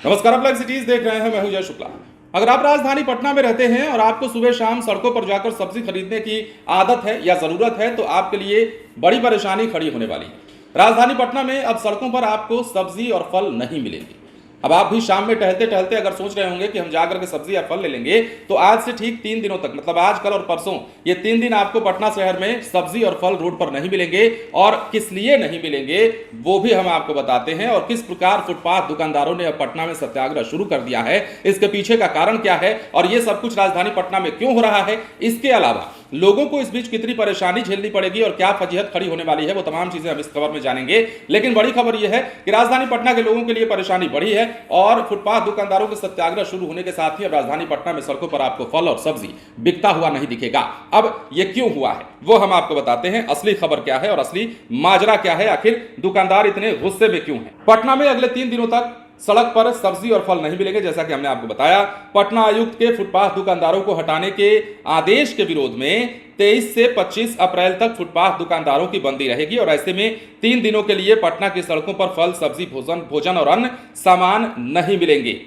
नमस्कार, आप live cities देख रहे हैं। मैं हूं जय शुक्ला। अगर आप राजधानी पटना में रहते हैं और आपको सुबह शाम सड़कों पर जाकर सब्जी खरीदने की आदत है या जरूरत है तो आपके लिए बड़ी परेशानी खड़ी होने वाली है। राजधानी पटना में अब सड़कों पर आपको सब्जी और फल नहीं मिलेंगे। अब आप भी शाम में टहलते टहलते अगर सोच रहे होंगे कि हम जाकर के सब्जी या फल ले लेंगे, तो आज से ठीक 3 दिनों तक, मतलब आज, कल और परसों, ये 3 दिन आपको पटना शहर में सब्जी और फल रोड पर नहीं मिलेंगे। और किस लिए नहीं मिलेंगे वो भी हम आपको बताते हैं, और किस प्रकार फुटपाथ दुकानदारों ने अब पटना में सत्याग्रह शुरू कर दिया है, इसके पीछे का कारण क्या है और ये सब कुछ राजधानी पटना में क्यों हो रहा है। इसके अलावा लोगों को इस बीच कितनी परेशानी झेलनी पड़ेगी और क्या फजीहत खड़ी होने वाली है, वो तमाम चीजें हम इस खबर में जानेंगे। लेकिन बड़ी खबर यह है कि राजधानी पटना के लोगों के लिए परेशानी बढ़ी है और फुटपाथ दुकानदारों के सत्याग्रह शुरू होने के साथ ही अब राजधानी पटना में सड़कों पर आपको फल और सब्जी बिकता हुआ नहीं दिखेगा। अब यह क्यों हुआ है वो हम आपको बताते हैं। असली खबर क्या है और असली माजरा क्या है, आखिर दुकानदार इतने गुस्से में क्यों हैं। पटना में अगले 3 दिनों तक सड़क पर सब्जी और फल नहीं मिलेंगे। जैसा कि हमने आपको बताया, पटना आयुक्त के फुटपाथ दुकानदारों को हटाने के आदेश के विरोध में 23 से 25 अप्रैल तक फुटपाथ दुकानदारों की बंदी रहेगी और ऐसे में 3 दिनों के लिए पटना की सड़कों पर फल, सब्जी, भोजन और अन्य सामान नहीं मिलेंगे।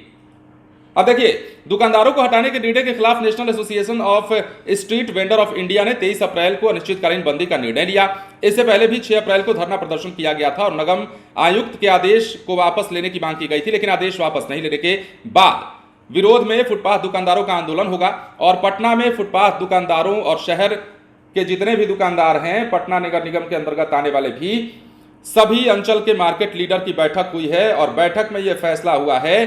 अब देखिए, दुकानदारों को हटाने के निर्णय के खिलाफ national association of street vendor of India ने 23 अप्रैल को अनिश्चितकालीन बंदी का निर्णय लिया। इससे पहले भी 6 अप्रैल को धरना प्रदर्शन किया गया था और नगम आयुक्त के आदेश को वापस लेने की मांग की गई थी, लेकिन आदेश वापस नहीं लेने के बाद विरोध में फुटपाथ दुकानदारों का आंदोलन होगा। और पटना में फुटपाथ दुकानदारों और शहर के जितने भी दुकानदार हैं, पटना नगर निगम के अंतर्गत आने वाले भी सभी अंचल के मार्केट लीडर की बैठक हुई है और बैठक में यह फैसला हुआ है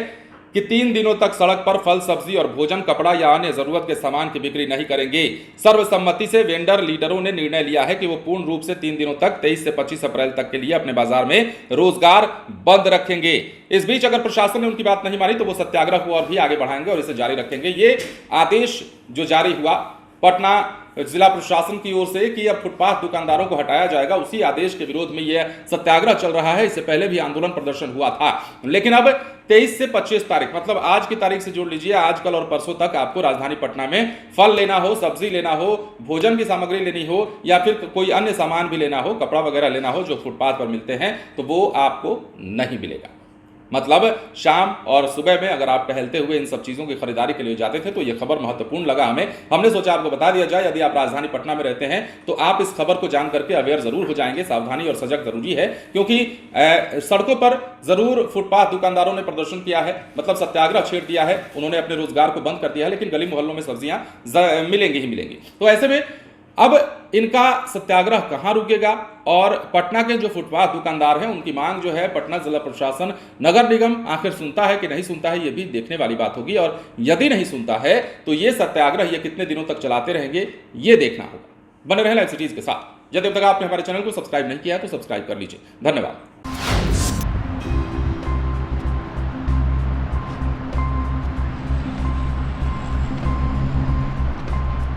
कि 3 दिनों तक सड़क पर फल, सब्जी और भोजन, कपड़ा या अन्य जरूरत के सामान की बिक्री नहीं करेंगे। सर्वसम्मति से वेंडर लीडरों ने निर्णय लिया है कि वो पूर्ण रूप से 3 दिनों तक 23 से 25 अप्रैल तक के लिए अपने बाजार में रोजगार बंद रखेंगे। इस बीच अगर प्रशासन ने उनकी बात नहीं मानी तो वो सत्याग्रह को और भी आगे बढ़ाएंगे और इसे जारी रखेंगे। ये आदेश जो जारी हुआ पटना जिला प्रशासन की ओर से कि अब फुटपाथ दुकानदारों को हटाया जाएगा, उसी आदेश के विरोध में यह सत्याग्रह चल रहा है। इससे पहले भी आंदोलन प्रदर्शन हुआ था, लेकिन अब 23 से 25 तारीख, मतलब आज की तारीख से जोड़ लीजिए, आज, कल और परसों तक आपको राजधानी पटना में फल लेना हो, सब्जी लेना हो, भोजन की सामग्री लेनी हो या फिर कोई अन्य सामान भी लेना हो, कपड़ा वगैरह लेना हो जो फुटपाथ पर मिलते हैं, तो वो आपको नहीं मिलेगा। मतलब शाम और सुबह में अगर आप टहलते हुए इन सब चीजों की खरीदारी के लिए जाते थे तो यह खबर महत्वपूर्ण लगा हमें। हमने सोचा आपको बता दिया जाए। यदि आप राजधानी पटना में रहते हैं तो आप इस खबर को जान करके अवेयर जरूर हो जाएंगे। सावधानी और सजग जरूरी है, क्योंकि सड़कों पर जरूर फुटपाथ दुकानदारों ने प्रदर्शन किया है, मतलब सत्याग्रह छेड़ दिया है, उन्होंने अपने रोजगार को बंद कर दिया है, लेकिन गली मोहल्लों में सब्जियां मिलेंगी ही मिलेंगी। तो ऐसे में अब इनका सत्याग्रह कहां रुकेगा और पटना के जो फुटपाथ दुकानदार हैं उनकी मांग जो है पटना जिला प्रशासन, नगर निगम आखिर सुनता है कि नहीं सुनता है, ये भी देखने वाली बात होगी। और यदि नहीं सुनता है तो ये सत्याग्रह ये कितने दिनों तक चलाते रहेंगे ये देखना होगा। बने रहें लाइव सिटीज के साथ। यदि अब तक आपने हमारे चैनल को सब्सक्राइब नहीं किया तो सब्सक्राइब कर लीजिए। धन्यवाद।